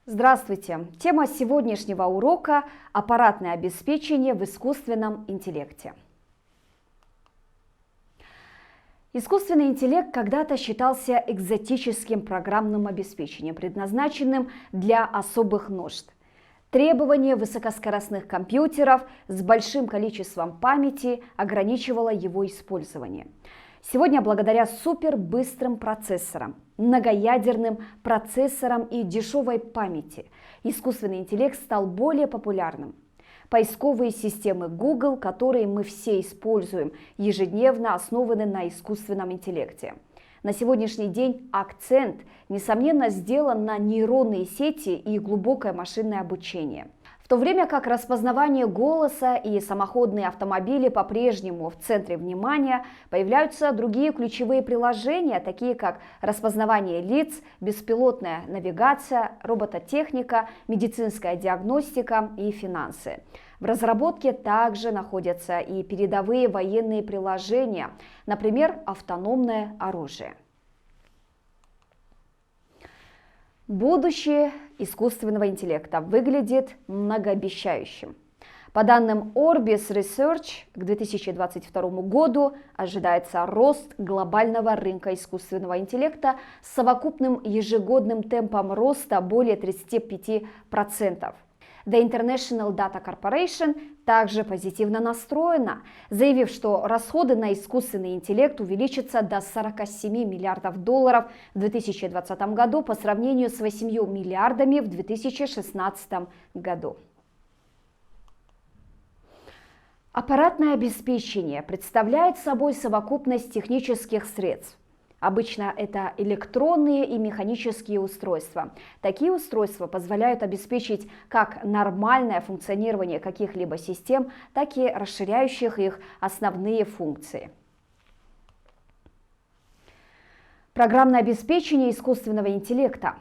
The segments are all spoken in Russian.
Здравствуйте! Тема сегодняшнего урока – аппаратное обеспечение в искусственном интеллекте. Искусственный интеллект когда-то считался экзотическим программным обеспечением, предназначенным для особых нужд. Требование высокоскоростных компьютеров с большим количеством памяти ограничивало его использование. Сегодня, благодаря супербыстрым процессорам, многоядерным процессорам и дешевой памяти, искусственный интеллект стал более популярным. Поисковые системы Google, которые мы все используем ежедневно, основаны на искусственном интеллекте. На сегодняшний день акцент, несомненно, сделан на нейронные сети и глубокое машинное обучение. В то время как распознавание голоса и самоходные автомобили по-прежнему в центре внимания, появляются другие ключевые приложения, такие как распознавание лиц, беспилотная навигация, робототехника, медицинская диагностика и финансы. В разработке также находятся и передовые военные приложения, например, автономное оружие. Будущее искусственного интеллекта выглядит многообещающим. По данным Orbis Research, к 2022 году ожидается рост глобального рынка искусственного интеллекта с совокупным ежегодным темпом роста более 35%. The International Data Corporation также позитивно настроена, заявив, что расходы на искусственный интеллект увеличатся до 47 миллиардов долларов в 2020 году по сравнению с 8 миллиардами в 2016 году. Аппаратное обеспечение представляет собой совокупность технических средств. Обычно это электронные и механические устройства. Такие устройства позволяют обеспечить как нормальное функционирование каких-либо систем, так и расширяющих их основные функции. Программное обеспечение искусственного интеллекта.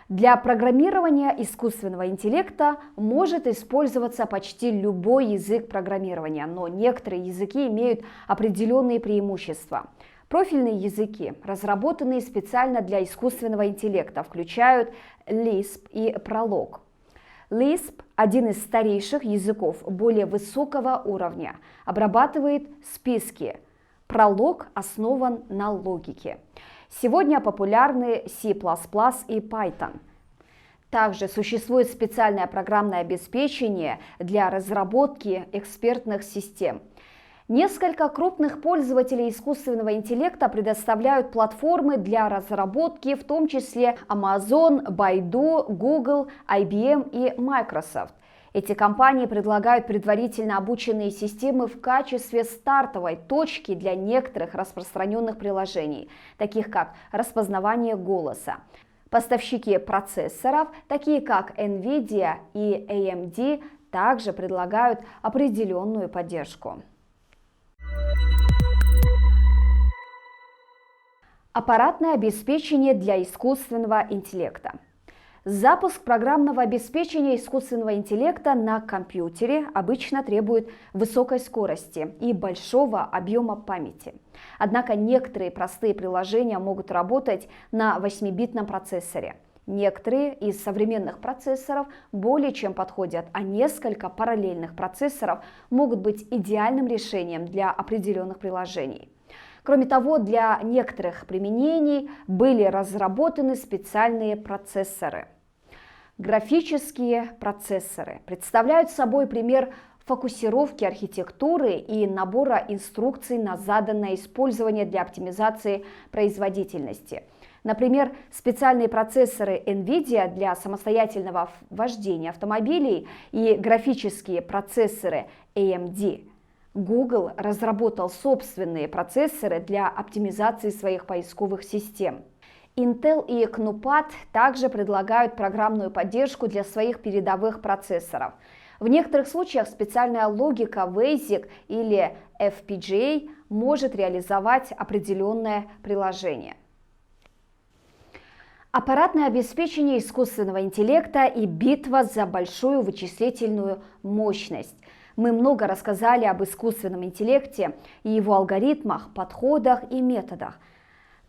Для программирования искусственного интеллекта может использоваться почти любой язык программирования, но некоторые языки имеют определенные преимущества. Профильные языки, разработанные специально для искусственного интеллекта, включают Lisp и Prolog. Lisp – один из старейших языков более высокого уровня, обрабатывает списки. Prolog основан на логике. Сегодня популярны C++ и Python. Также существует специальное программное обеспечение для разработки экспертных систем. Несколько крупных пользователей искусственного интеллекта предоставляют платформы для разработки, в том числе Amazon, Baidu, Google, IBM и Microsoft. Эти компании предлагают предварительно обученные системы в качестве стартовой точки для некоторых распространенных приложений, таких как распознавание голоса. Поставщики процессоров, такие как NVIDIA и AMD, также предлагают определенную поддержку. Аппаратное обеспечение для искусственного интеллекта. Запуск программного обеспечения искусственного интеллекта на компьютере обычно требует высокой скорости и большого объема памяти. Однако некоторые простые приложения могут работать на 8-битном процессоре. Некоторые из современных процессоров более чем подходят, а несколько параллельных процессоров могут быть идеальным решением для определенных приложений. Кроме того, для некоторых применений были разработаны специальные процессоры. Графические процессоры представляют собой пример фокусировки архитектуры и набора инструкций на заданное использование для оптимизации производительности. Например, специальные процессоры NVIDIA для самостоятельного вождения автомобилей и графические процессоры AMD. Google разработал собственные процессоры для оптимизации своих поисковых систем. Intel и Knupat также предлагают программную поддержку для своих передовых процессоров. В некоторых случаях специальная логика WASIC или FPGA может реализовать определенное приложение. Аппаратное обеспечение искусственного интеллекта и битва за большую вычислительную мощность. Мы много рассказали об искусственном интеллекте и его алгоритмах, подходах и методах.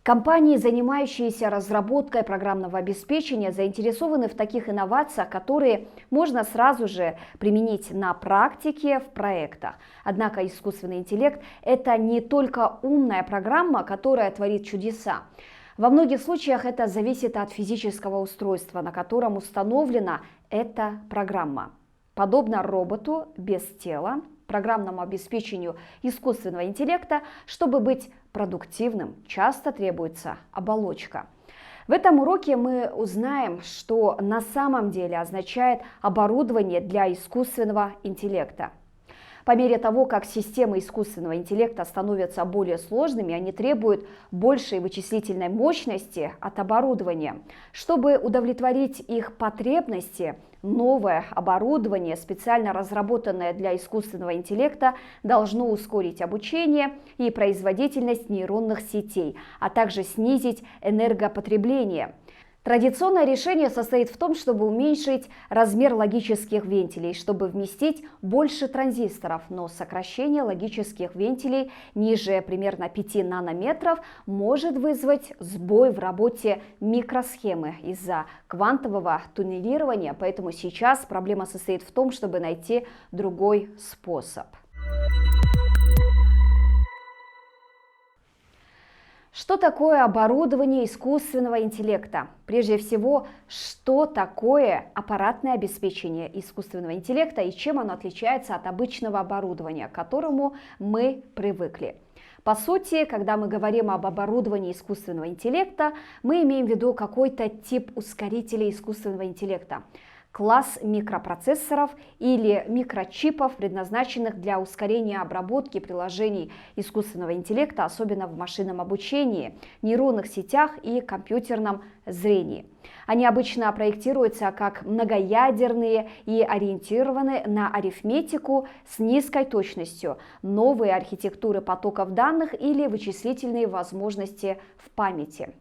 Компании, занимающиеся разработкой программного обеспечения, заинтересованы в таких инновациях, которые можно сразу же применить на практике в проектах. Однако искусственный интеллект – это не только умная программа, которая творит чудеса. Во многих случаях это зависит от физического устройства, на котором установлена эта программа. Подобно роботу без тела, программному обеспечению искусственного интеллекта, чтобы быть продуктивным, часто требуется оболочка. В этом уроке мы узнаем, что на самом деле означает оборудование для искусственного интеллекта. По мере того, как системы искусственного интеллекта становятся более сложными, они требуют большей вычислительной мощности от оборудования. Чтобы удовлетворить их потребности, новое оборудование, специально разработанное для искусственного интеллекта, должно ускорить обучение и производительность нейронных сетей, а также снизить энергопотребление. Традиционное решение состоит в том, чтобы уменьшить размер логических вентилей, чтобы вместить больше транзисторов, но сокращение логических вентилей ниже примерно 5 нанометров может вызвать сбой в работе микросхемы из-за квантового туннелирования, поэтому сейчас проблема состоит в том, чтобы найти другой способ. Что такое оборудование искусственного интеллекта? Прежде всего, что такое аппаратное обеспечение искусственного интеллекта и чем оно отличается от обычного оборудования, к которому мы привыкли? По сути, когда мы говорим об оборудовании искусственного интеллекта, мы имеем в виду какой-то тип ускорителей искусственного интеллекта. Класс микропроцессоров или микрочипов, предназначенных для ускорения обработки приложений искусственного интеллекта, особенно в машинном обучении, нейронных сетях и компьютерном зрении. Они обычно проектируются как многоядерные и ориентированы на арифметику с низкой точностью, новые архитектуры потоков данных или вычислительные возможности в памяти.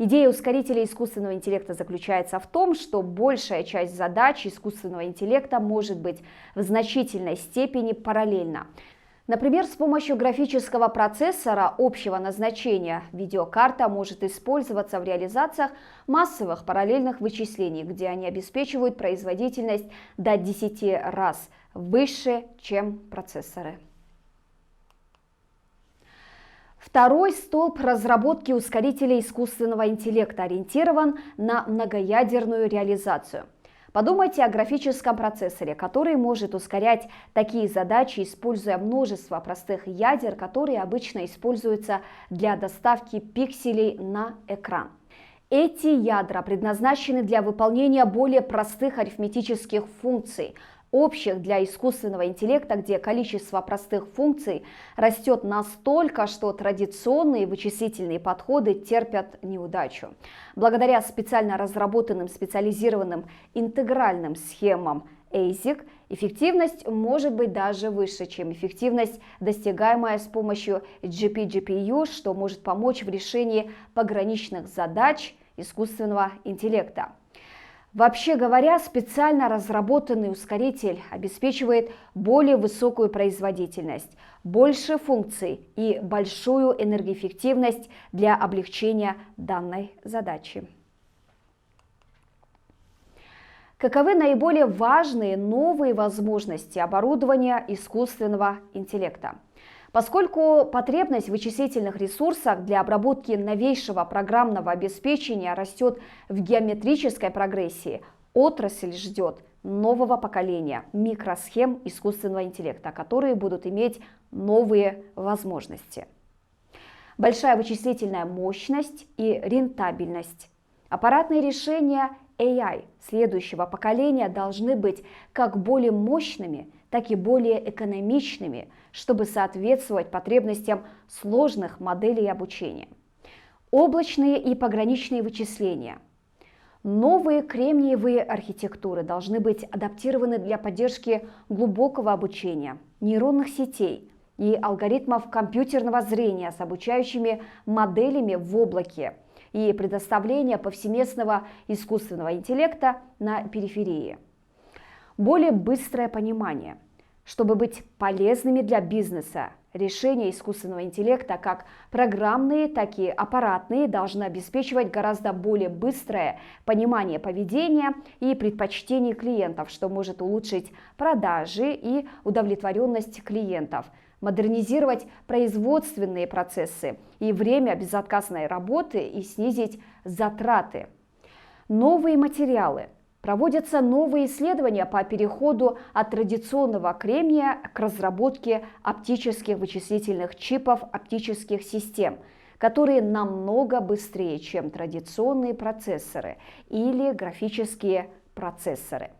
Идея ускорителей искусственного интеллекта заключается в том, что большая часть задач искусственного интеллекта может быть в значительной степени параллельна. Например, с помощью графического процессора общего назначения видеокарта может использоваться в реализациях массовых параллельных вычислений, где они обеспечивают производительность до 10 раз выше, чем процессоры. Второй столб разработки ускорителей искусственного интеллекта ориентирован на многоядерную реализацию. Подумайте о графическом процессоре, который может ускорять такие задачи, используя множество простых ядер, которые обычно используются для доставки пикселей на экран. Эти ядра предназначены для выполнения более простых арифметических функций, общих для искусственного интеллекта, где количество простых функций растет настолько, что традиционные вычислительные подходы терпят неудачу. Благодаря специально разработанным специализированным интегральным схемам ASIC эффективность может быть даже выше, чем эффективность, достигаемая с помощью GPGPU, что может помочь в решении пограничных задач искусственного интеллекта. Вообще говоря, специально разработанный ускоритель обеспечивает более высокую производительность, больше функций и большую энергоэффективность для облегчения данной задачи. Каковы наиболее важные новые возможности оборудования искусственного интеллекта? Поскольку потребность в вычислительных ресурсах для обработки новейшего программного обеспечения растет в геометрической прогрессии, отрасль ждет нового поколения микросхем искусственного интеллекта, которые будут иметь новые возможности. Большая вычислительная мощность и рентабельность. Аппаратные решения AI следующего поколения должны быть как более мощными, так и более экономичными, чтобы соответствовать потребностям сложных моделей обучения. Облачные и пограничные вычисления. Новые кремниевые архитектуры должны быть адаптированы для поддержки глубокого обучения, нейронных сетей и алгоритмов компьютерного зрения с обучающими моделями в облаке и предоставления повсеместного искусственного интеллекта на периферии. Более быстрое понимание. Чтобы быть полезными для бизнеса, решения искусственного интеллекта, как программные, так и аппаратные, должны обеспечивать гораздо более быстрое понимание поведения и предпочтений клиентов, что может улучшить продажи и удовлетворенность клиентов, модернизировать производственные процессы и время безотказной работы и снизить затраты. Новые материалы. Проводятся новые исследования по переходу от традиционного кремния к разработке оптических вычислительных чипов оптических систем, которые намного быстрее, чем традиционные процессоры или графические процессоры.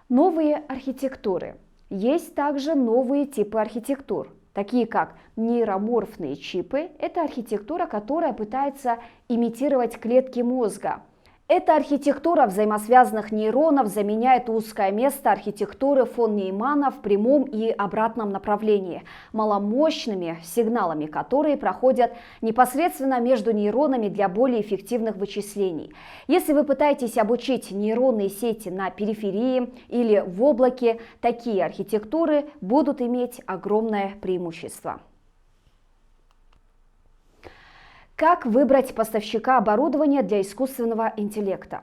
Новые архитектуры. Есть также новые типы архитектур, такие как нейроморфные чипы. Это архитектура, которая пытается имитировать клетки мозга. Эта архитектура взаимосвязанных нейронов заменяет узкое место архитектуры фон Неймана в прямом и обратном направлении, маломощными сигналами, которые проходят непосредственно между нейронами для более эффективных вычислений. Если вы пытаетесь обучить нейронные сети на периферии или в облаке, такие архитектуры будут иметь огромное преимущество. Как выбрать поставщика оборудования для искусственного интеллекта?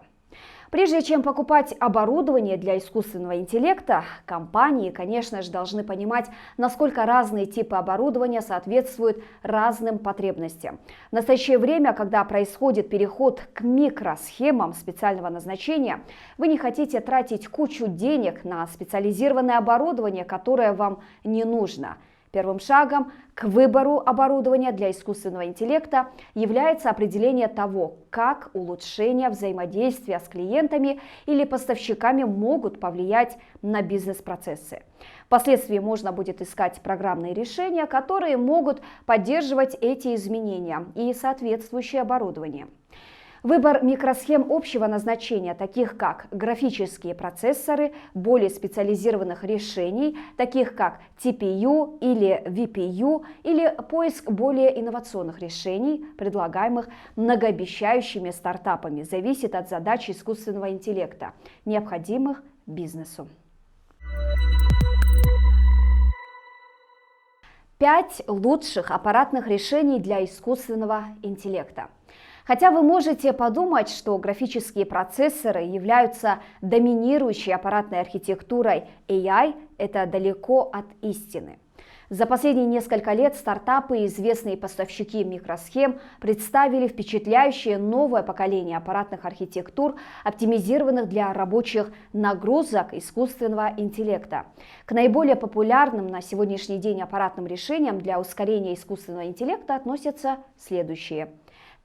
Прежде чем покупать оборудование для искусственного интеллекта, компании, конечно же, должны понимать, насколько разные типы оборудования соответствуют разным потребностям. В настоящее время, когда происходит переход к микросхемам специального назначения, вы не хотите тратить кучу денег на специализированное оборудование, которое вам не нужно. Первым шагом к выбору оборудования для искусственного интеллекта является определение того, как улучшение взаимодействия с клиентами или поставщиками могут повлиять на бизнес-процессы. Впоследствии можно будет искать программные решения, которые могут поддерживать эти изменения и соответствующее оборудование. Выбор микросхем общего назначения, таких как графические процессоры, более специализированных решений, таких как TPU или VPU, или поиск более инновационных решений, предлагаемых многообещающими стартапами, зависит от задач искусственного интеллекта, необходимых бизнесу. 5 лучших аппаратных решений для искусственного интеллекта. Хотя вы можете подумать, что графические процессоры являются доминирующей аппаратной архитектурой AI, это далеко от истины. За последние несколько лет стартапы и известные поставщики микросхем представили впечатляющее новое поколение аппаратных архитектур, оптимизированных для рабочих нагрузок искусственного интеллекта. К наиболее популярным на сегодняшний день аппаратным решениям для ускорения искусственного интеллекта относятся следующие.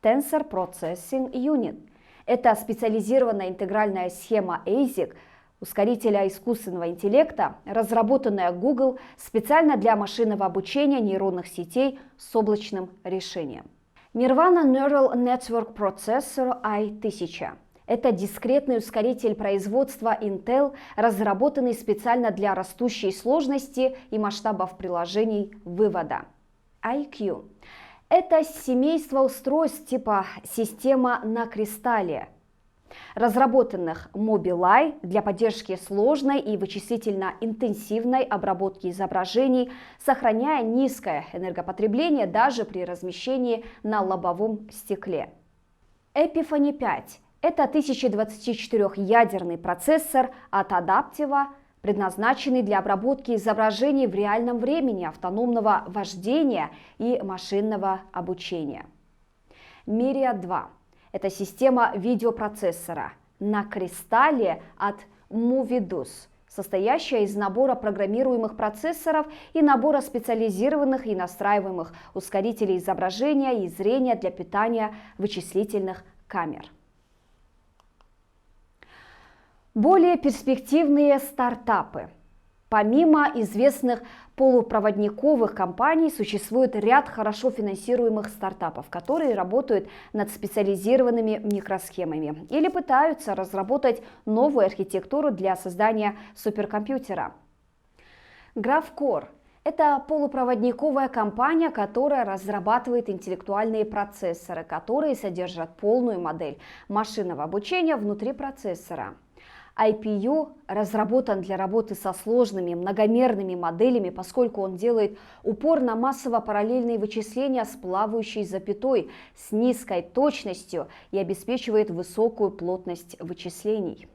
Tensor Processing Unit – это специализированная интегральная схема ASIC, ускорителя искусственного интеллекта, разработанная Google специально для машинного обучения нейронных сетей с облачным решением. Nirvana Neural Network Processor i1000 – это дискретный ускоритель производства Intel, разработанный специально для растущей сложности и масштабов приложений вывода. iQ – это семейство устройств типа система на кристалле, разработанных Mobileye для поддержки сложной и вычислительно-интенсивной обработки изображений, сохраняя низкое энергопотребление даже при размещении на лобовом стекле. Epiphany 5 – это 1024-ядерный процессор от Adaptive, предназначенный для обработки изображений в реальном времени, автономного вождения и машинного обучения. Myriad 2 – это система видеопроцессора на кристалле от Movidus, состоящая из набора программируемых процессоров и набора специализированных и настраиваемых ускорителей изображения и зрения для питания вычислительных камер. Более перспективные стартапы. Помимо известных полупроводниковых компаний, существует ряд хорошо финансируемых стартапов, которые работают над специализированными микросхемами или пытаются разработать новую архитектуру для создания суперкомпьютера. GraphCore – это полупроводниковая компания, которая разрабатывает интеллектуальные процессоры, которые содержат полную модель машинного обучения внутри процессора. IPU разработан для работы со сложными многомерными моделями, поскольку он делает упор на массово-параллельные вычисления с плавающей запятой, с низкой точностью и обеспечивает высокую плотность вычислений.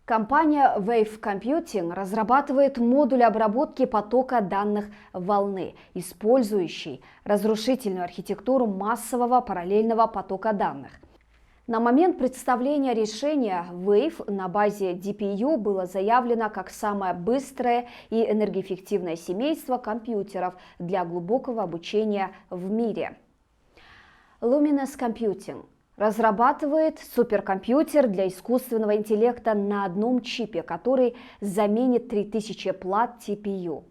Компания Wave Computing разрабатывает модуль обработки потока данных волны, использующий разрушительную архитектуру массового параллельного потока данных. На момент представления решения Wave на базе DPU было заявлено как самое быстрое и энергоэффективное семейство компьютеров для глубокого обучения в мире. Luminous Computing разрабатывает суперкомпьютер для искусственного интеллекта на одном чипе, который заменит 3000 плат TPU.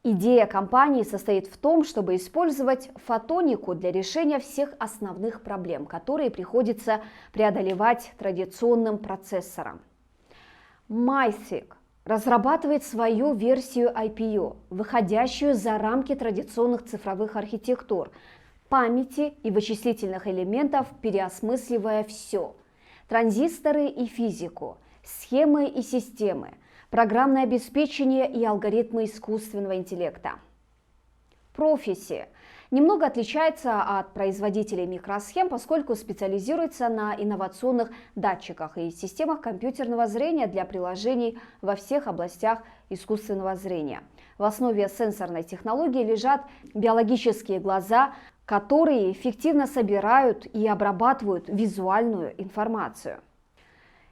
Идея компании состоит в том, чтобы использовать фотонику для решения всех основных проблем, которые приходится преодолевать традиционным процессорам. Mythic разрабатывает свою версию IPU, выходящую за рамки традиционных цифровых архитектур, памяти и вычислительных элементов, переосмысливая все: транзисторы и физику, схемы и системы, программное обеспечение и алгоритмы искусственного интеллекта. Prophesee немного отличается от производителей микросхем, поскольку специализируется на инновационных датчиках и системах компьютерного зрения для приложений во всех областях искусственного зрения. В основе сенсорной технологии лежат биологические глаза, которые эффективно собирают и обрабатывают визуальную информацию.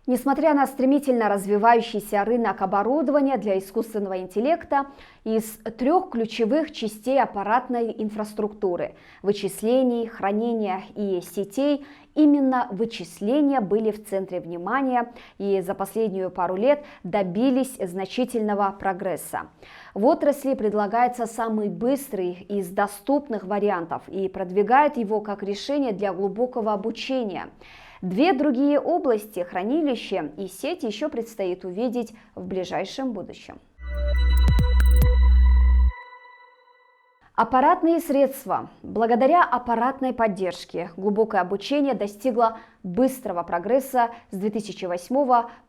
Несмотря на стремительно развивающийся рынок оборудования для искусственного интеллекта, из 3 ключевых частей аппаратной инфраструктуры – вычислений, хранения и сетей – именно вычисления были в центре внимания и за последнюю пару лет добились значительного прогресса. В отрасли предлагается самый быстрый из доступных вариантов и продвигает его как решение для глубокого обучения. 2 другие области – хранилище и сеть – еще предстоит увидеть в ближайшем будущем. Аппаратные средства. Благодаря аппаратной поддержке глубокое обучение достигло быстрого прогресса с 2008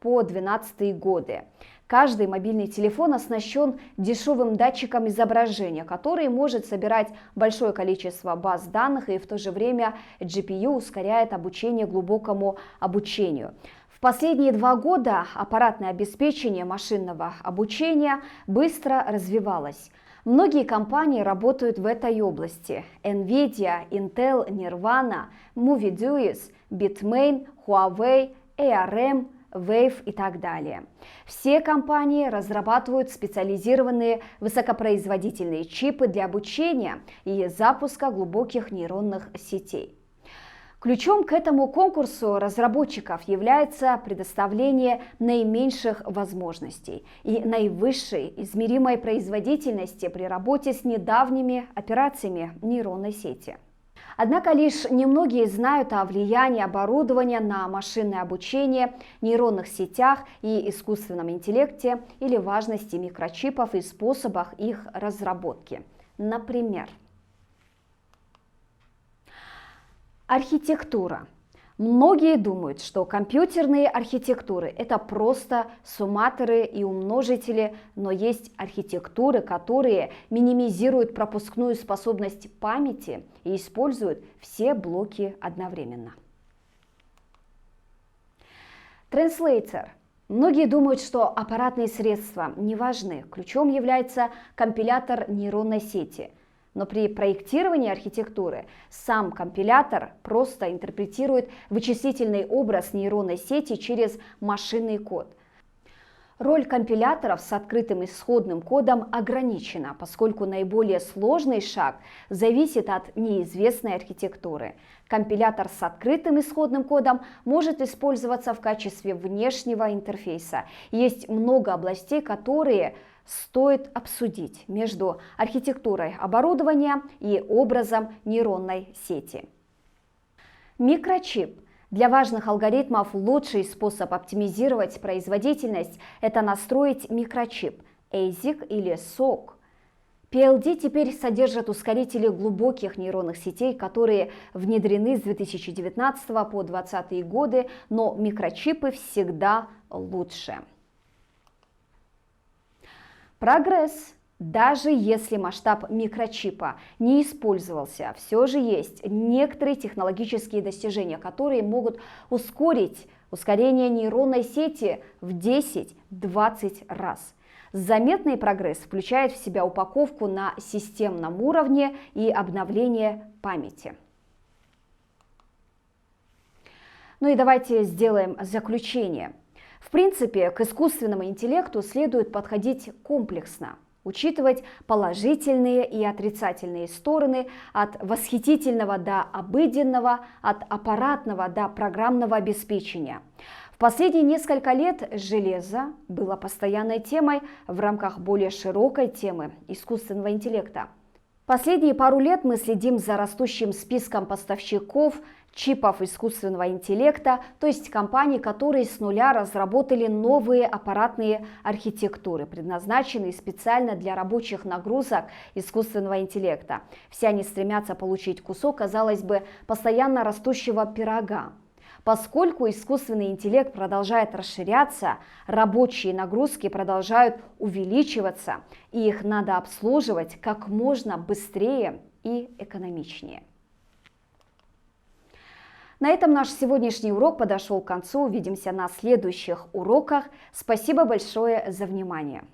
по 2012 годы. Каждый мобильный телефон оснащен дешевым датчиком изображения, который может собирать большое количество баз данных, и в то же время GPU ускоряет обучение глубокому обучению. В последние 2 года аппаратное обеспечение машинного обучения быстро развивалось. Многие компании работают в этой области: NVIDIA, Intel, Nirvana, Movideus, Bitmain, Huawei, ARM, Wave и так далее. Все компании разрабатывают специализированные высокопроизводительные чипы для обучения и запуска глубоких нейронных сетей. Ключом к этому конкурсу разработчиков является предоставление наименьших возможностей и наивысшей измеримой производительности при работе с недавними операциями нейронной сети. Однако лишь немногие знают о влиянии оборудования на машинное обучение, нейронных сетях и искусственном интеллекте или важности микрочипов и способах их разработки. Например, архитектура. Многие думают, что компьютерные архитектуры – это просто сумматоры и умножители, но есть архитектуры, которые минимизируют пропускную способность памяти и используют все блоки одновременно. Translator. Многие думают, что аппаратные средства не важны. Ключом является компилятор нейронной сети. Но при проектировании архитектуры сам компилятор просто интерпретирует вычислительный образ нейронной сети через машинный код. Роль компиляторов с открытым исходным кодом ограничена, поскольку наиболее сложный шаг зависит от неизвестной архитектуры. Компилятор с открытым исходным кодом может использоваться в качестве внешнего интерфейса. Есть много областей, которые стоит обсудить между архитектурой оборудования и образом нейронной сети. Микрочип. Для важных алгоритмов лучший способ оптимизировать производительность – это настроить микрочип ASIC или SoC. PLD теперь содержат ускорители глубоких нейронных сетей, которые внедрены с 2019 по 2020 годы, но микрочипы всегда лучше. Прогресс. Даже если масштаб микрочипа не использовался, все же есть некоторые технологические достижения, которые могут ускорить ускорение нейронной сети в 10-20 раз. Заметный прогресс включает в себя упаковку на системном уровне и обновление памяти. Ну и давайте сделаем заключение. В принципе, к искусственному интеллекту следует подходить комплексно, учитывать положительные и отрицательные стороны от восхитительного до обыденного, от аппаратного до программного обеспечения. В последние несколько лет железо было постоянной темой в рамках более широкой темы искусственного интеллекта. Последние пару лет мы следим за растущим списком поставщиков чипов искусственного интеллекта, то есть компаний, которые с нуля разработали новые аппаратные архитектуры, предназначенные специально для рабочих нагрузок искусственного интеллекта. Все они стремятся получить кусок, казалось бы, постоянно растущего пирога. Поскольку искусственный интеллект продолжает расширяться, рабочие нагрузки продолжают увеличиваться, и их надо обслуживать как можно быстрее и экономичнее. На этом наш сегодняшний урок подошел к концу. Увидимся на следующих уроках. Спасибо большое за внимание.